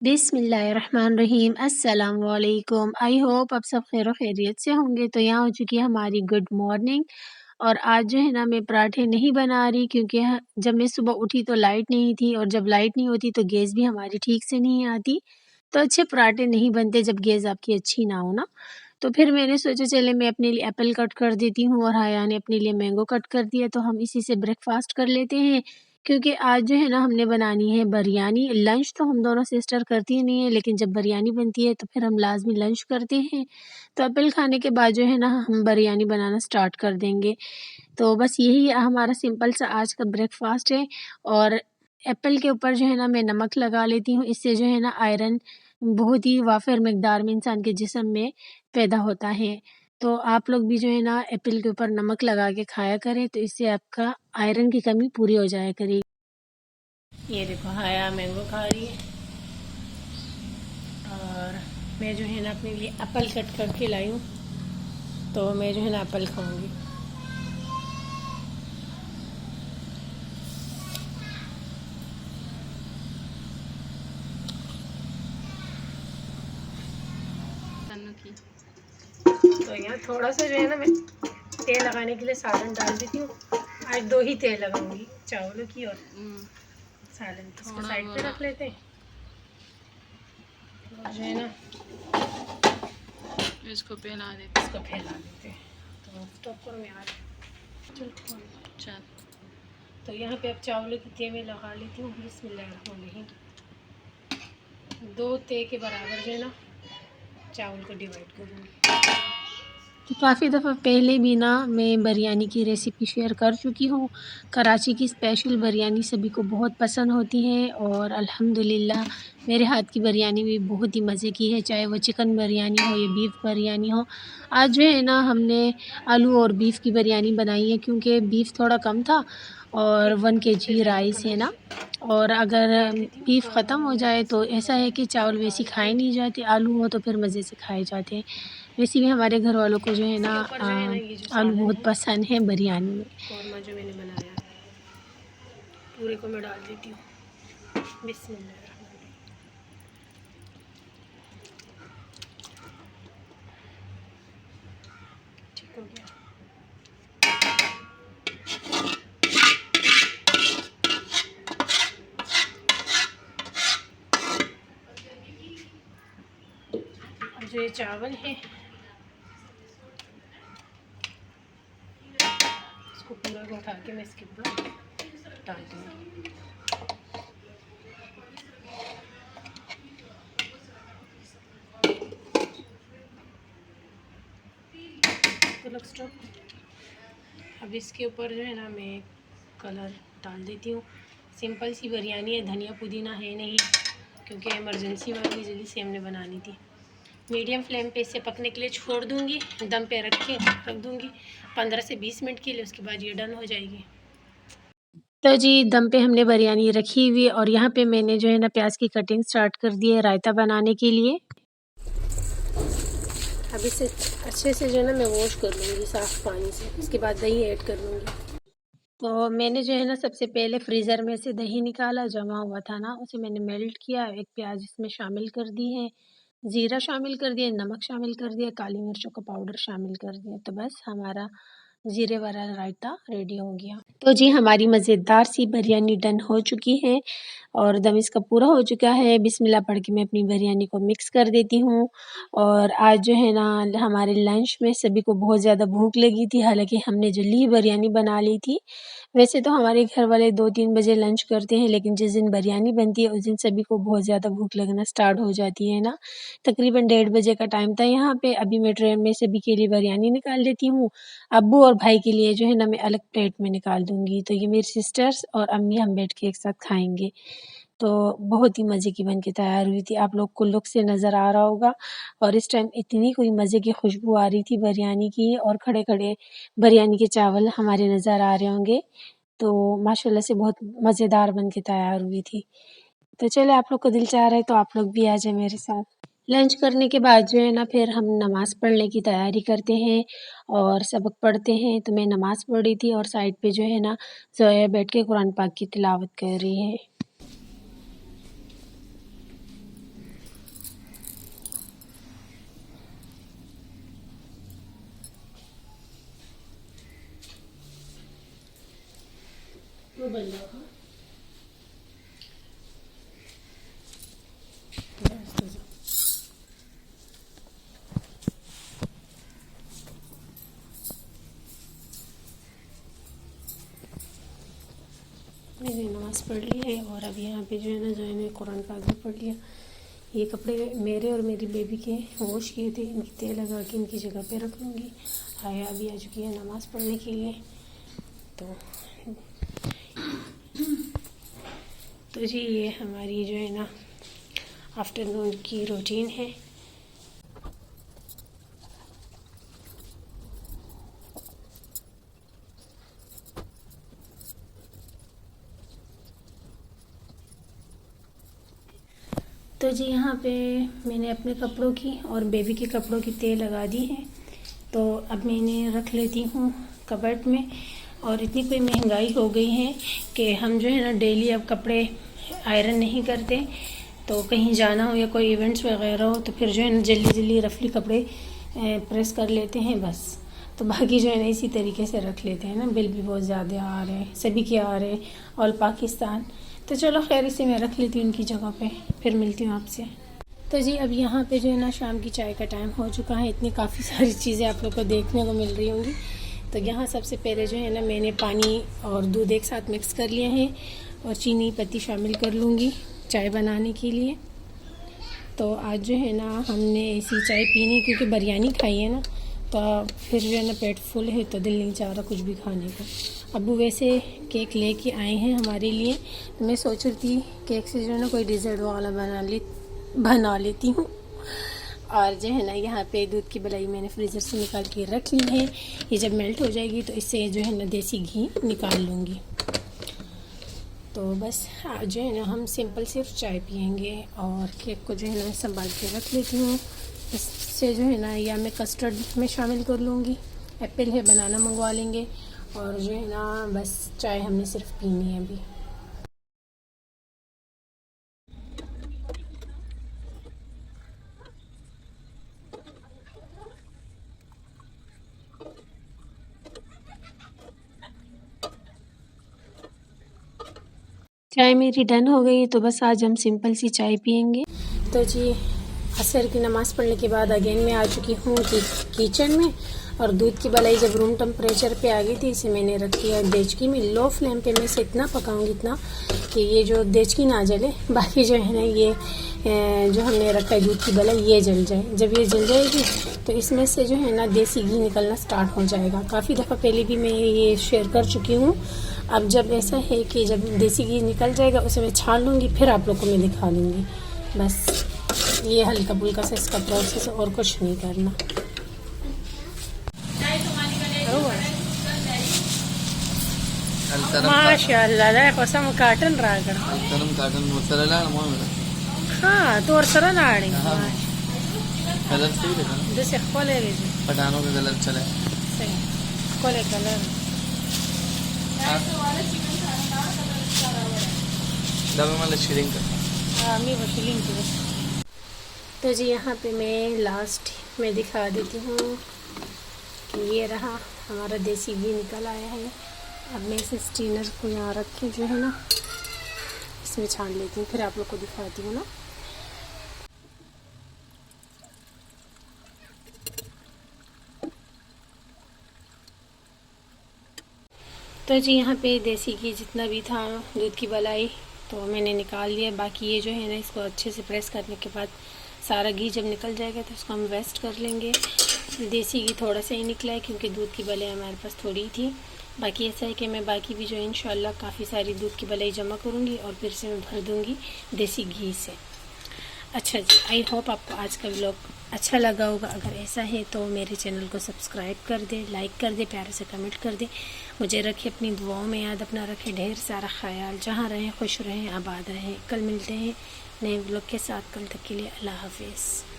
बिस्मिल्लाहिर्रहमानिर्रहीम। अस्सलाम वालेकुम। आई होप आप सब खैर खैरियत से होंगे। तो यहाँ हो चुकी है हमारी गुड मॉर्निंग। और आज जो है ना मैं पराठे नहीं बना रही क्योंकि जब मैं सुबह उठी तो लाइट नहीं थी, और जब लाइट नहीं होती तो गैस भी हमारी ठीक से नहीं आती। तो अच्छे पराठे नहीं बनते जब गैस आपकी अच्छी ना हो ना। तो फिर मैंने सोचा चले मैं अपने लिए एप्पल कट कर देती हूँ, और हाया ने अपने लिए मैंगो कट कर दिया, तो हम इसी से ब्रेकफास्ट कर लेते हैं। क्योंकि आज जो है ना हमने बनानी है बिरयानी। लंच तो हम दोनों सिस्टर करती नहीं है, लेकिन जब बिरयानी बनती है तो फिर हम लाजमी लंच करते हैं। तो एप्पल खाने के बाद जो है ना हम बिरयानी बनाना स्टार्ट कर देंगे। तो बस यही हमारा सिंपल सा आज का ब्रेकफास्ट है। और एप्पल के ऊपर जो है ना मैं नमक लगा लेती हूँ, इससे जो है ना आयरन बहुत ही वाफिर मिकदार में इंसान के जिस्म में पैदा होता है। तो आप लोग भी जो है ना एप्पल के ऊपर नमक लगा के खाया करें, तो इससे आपका आयरन की कमी पूरी हो जाया करेगी। ये देखो हाया मैंगो खा रही है, और मैं जो है ना अपने लिए एप्पल कट करके लाई हूँ, तो मैं जो है ना एप्पल खाऊंगी। तो यहाँ थोड़ा सा जो है ना मैं तेल लगाने के लिए सालन डाल देती हूँ। आज 2 ही तेल लगाऊंगी, चावलों की और सालन। इसको साइड पे रख लेते हैं, और जो है ना इसको फैला देते हैं। तो स्टॉप करो, मैं आ रही। चल तो यहाँ पे अब चावलों की ते में लगा लेती हूँ। बिस्मिल्लाहिर्रहमानिर्रहीम। 2 ते के बराबर जो है ना चावल को डिवाइड करूँगी। तो काफ़ी दफ़ा पहले भी ना मैं बिरयानी की रेसिपी शेयर कर चुकी हूँ। कराची की स्पेशल बिरयानी सभी को बहुत पसंद होती है, और अल्हम्दुलिल्लाह मेरे हाथ की बिरयानी भी बहुत ही मज़े की है, चाहे वो चिकन बिरयानी हो या बीफ बिरयानी हो। आज जो है ना हमने आलू और बीफ की बिरयानी बनाई है, क्योंकि बीफ थोड़ा कम था और 1 केजी राइस है ना। और अगर बीफ ख़त्म हो जाए तो ऐसा है कि चावल वैसे खाए नहीं जाते, आलू हो तो फिर मज़े से खाए जाते हैं। वैसे भी हमारे घर वालों को जो है ना आलू बहुत पसंद है बिरयानी में। कौरमा जो मैंने बनाया पूरे को मैं डाल देती हूँ। बिस्मिल्लाह। ठीक हो गया। जो ये चावल है इसको पूरा को उठा के मैं इसके ऊपर डाल दूँगी। अब इसके ऊपर जो है ना मैं कलर डाल देती हूँ। सिंपल सी बिरयानी है, धनिया पुदीना है नहीं, क्योंकि इमरजेंसी वाली जल्दी से हमने बनानी थी। मीडियम फ्लेम पे इसे पकने के लिए छोड़ दूँगी, दम पे रख दूँगी 15 से 20 मिनट के लिए। उसके बाद ये डन हो जाएगी। तो जी दम पे हमने बिरयानी रखी हुई, और यहाँ पे मैंने जो है ना प्याज की कटिंग स्टार्ट कर दी है रायता बनाने के लिए। अब इसे अच्छे से जो है ना मैं वॉश कर लूँगी साफ़ पानी से, उसके बाद दही ऐड कर लूँगी। तो मैंने जो है ना सबसे पहले फ्रीज़र में से दही निकाला, जमा हुआ था ना उसे मैंने मेल्ट किया, एक प्याज इसमें शामिल कर दी है, ज़ीरा शामिल कर दिया, नमक शामिल कर दिया, काली मिर्चों का पाउडर शामिल कर दिया। तो बस हमारा ज़ीरे वाला रायता रेडी हो गया। तो जी हमारी मज़ेदार सी बिरयानी डन हो चुकी है, और दम इसका पूरा हो चुका है। बिस्मिल्लाह पढ़ के मैं अपनी बिरयानी को मिक्स कर देती हूँ। और आज जो है ना हमारे लंच में सभी को बहुत ज़्यादा भूख लगी थी, हालाँकि हमने जल्दी ही बिरयानी बना ली थी। वैसे तो हमारे घर वाले 2-3 बजे लंच करते हैं, लेकिन जिस दिन बिरयानी बनती है उस दिन सभी को बहुत ज़्यादा भूख लगना स्टार्ट हो जाती है ना। तकरीबन 1:30 बजे का टाइम था यहाँ पे। अभी मैं ट्रे में सभी के लिए बिरयानी निकाल लेती हूँ। अब्बू और भाई के लिए जो है ना मैं अलग प्लेट में निकाल दूँगी। तो ये मेरी सिस्टर्स और अम्मी हम बैठ के एक साथ खाएँगे। तो बहुत ही मज़े की बन के तैयार हुई थी, आप लोग को लुक से नज़र आ रहा होगा। और इस टाइम इतनी कोई मज़े की खुशबू आ रही थी बिरयानी की, और खड़े-खड़े बिरयानी के चावल हमारे नज़र आ रहे होंगे। तो माशाल्लाह से बहुत मज़ेदार बन के तैयार हुई थी। तो चलो आप लोग को दिल चाह रहा है तो आप लोग भी आ जाएँ मेरे साथ। लंच करने के बाद जो है ना फिर हम नमाज़ पढ़ने की तैयारी करते हैं और सबक पढ़ते हैं। तो मैं नमाज़ पढ़ रही थी, और साइड पे जो है ना ज़ोया बैठ के कुरान पाक की तिलावत कर रही है। तो बन जाओ। मैंने नमाज़ पढ़ ली है और अब यहाँ पे जो है ना मैंने कुरान पाक भी पढ़ लिया। ये कपड़े मेरे और मेरी बेबी के वॉश किए थे, इनकी तेल लगा के इनकी जगह पे रख लूँगी। आया अभी आ चुकी है नमाज़ पढ़ने के लिए। तो जी ये हमारी जो है ना आफ्टरनून की रूटीन है। तो जी यहाँ पे मैंने अपने कपड़ों की और बेबी के कपड़ों की तह लगा दी है। तो अब मैं इन्हें रख लेती हूँ कबर्ड में। और इतनी कोई महंगाई हो गई है कि हम जो है ना डेली अब कपड़े आयरन नहीं करते। तो कहीं जाना हो या कोई इवेंट्स वगैरह हो तो फिर जो है ना जल्दी जल्दी रफली कपड़े प्रेस कर लेते हैं बस। तो बाकी जो है ना इसी तरीके से रख लेते हैं ना। बिल भी बहुत ज़्यादा आ रहे हैं, सभी के आ रहे हैं, ऑल पाकिस्तान। तो चलो खैर इसे मैं रख लेती हूँ उनकी जगह पे, फिर मिलती हूँ आपसे। तो जी अब यहाँ पे जो है ना शाम की चाय का टाइम हो चुका है। इतनी काफ़ी सारी चीज़ें आप लोग को देखने को मिल रही होंगी। तो यहाँ सबसे पहले जो है ना मैंने पानी और दूध एक साथ मिक्स कर लिए हैं और चीनी पत्ती शामिल कर लूँगी चाय बनाने के लिए। तो आज जो है ना हमने ऐसी चाय पीनी क्योंकि बिरयानी खाई है ना, तो फिर जो है ना पेट फुल है तो दिल नहीं चाह रहा कुछ भी खाने का। अबू वैसे केक लेके आए हैं हमारे लिए, तो मैं सोच रही थी केक से जो है ना कोई डिज़र्ट वाला बना लेती हूँ। और जो है ना यहाँ पे दूध की मलाई मैंने फ्रीज़र से निकाल के रख ली है। ये जब मेल्ट हो जाएगी तो इससे जो है ना देसी घी निकाल लूँगी। तो बस आज जो है ना हम सिंपल सिर्फ चाय पियेंगे और केक को जो है ना संभाल के रख लेती हूँ। इससे जो है ना या मैं कस्टर्ड में शामिल कर लूँगी, एप्पल है बनाना मंगवा लेंगे। और जो है ना बस चाय हमने सिर्फ पीनी है अभी। चाय मेरी डन हो गई तो बस आज हम सिंपल सी चाय पियेंगे। तो जी असर की नमाज़ पढ़ने के बाद अगेन मैं आ चुकी हूँ किचन में। और दूध की मलाई जब रूम टेम्परेचर पे आ गई थी इसे मैंने रख दिया देचकी में। लो फ्लेम पे मैं इसे इतना पकाऊंगी इतना कि ये जो देचकी ना जले, बाकी जो है ना ये जो हमने रखा है दूध की मलाई ये जल जाए। जब ये जल जाएगी तो इसमें से जो है ना देसी घी निकलना स्टार्ट हो जाएगा। काफ़ी दफ़ा पहले भी मैं ये शेयर कर चुकी हूँ। अब जब ऐसा है कि जब देसी घी निकल जाएगा उसे मैं छान लूँगी, फिर आप लोग को मैं दिखा दूँगी। बस ये हल्का फुल्का सा इसका प्रोसेस, और कुछ नहीं करना। माशाअल्लाह कसम काटन रागड़ हाँ तो और सरल आ रही कलर सही देखा ना, जैसे खोले पठानों का कलर चला है सही खोले कलर दबे वाला शिरिंग का तो जी यहाँ पे मैं लास्ट में दिखा देती हूँ कि ये रहा हमारा देसी घी निकल आया है। अब मैं इसे स्टीनर को यहाँ रख के जो है ना इसमें छान लेती हूँ, फिर आप लोग को दिखाती हूँ ना। तो जी यहाँ पे देसी घी जितना भी था दूध की मलाई तो मैंने निकाल लिया। बाकी ये जो है ना इसको अच्छे से प्रेस करने के बाद सारा घी जब निकल जाएगा तो उसको हम वेस्ट कर लेंगे। देसी घी थोड़ा सा ही निकला है क्योंकि दूध की मलाई हमारे पास थोड़ी थी। बाकी ऐसा है कि मैं बाकी भी जो है इंशाल्लाह काफ़ी सारी दूध की मलाई जमा करूँगी और फिर से मैं भर दूँगी देसी घी से। अच्छा जी, आई होप आपको आज का व्लॉग अच्छा लगा होगा। अगर ऐसा है तो मेरे चैनल को सब्सक्राइब कर दे, लाइक कर दे, प्यारे से कमेंट कर दे। मुझे रखे अपनी दुआओं में याद, अपना रखे ढेर सारा ख्याल। जहाँ रहें खुश रहें, आबाद रहें। कल मिलते हैं नए व्लॉग के साथ। कल तक के लिए अल्लाह हाफिज़।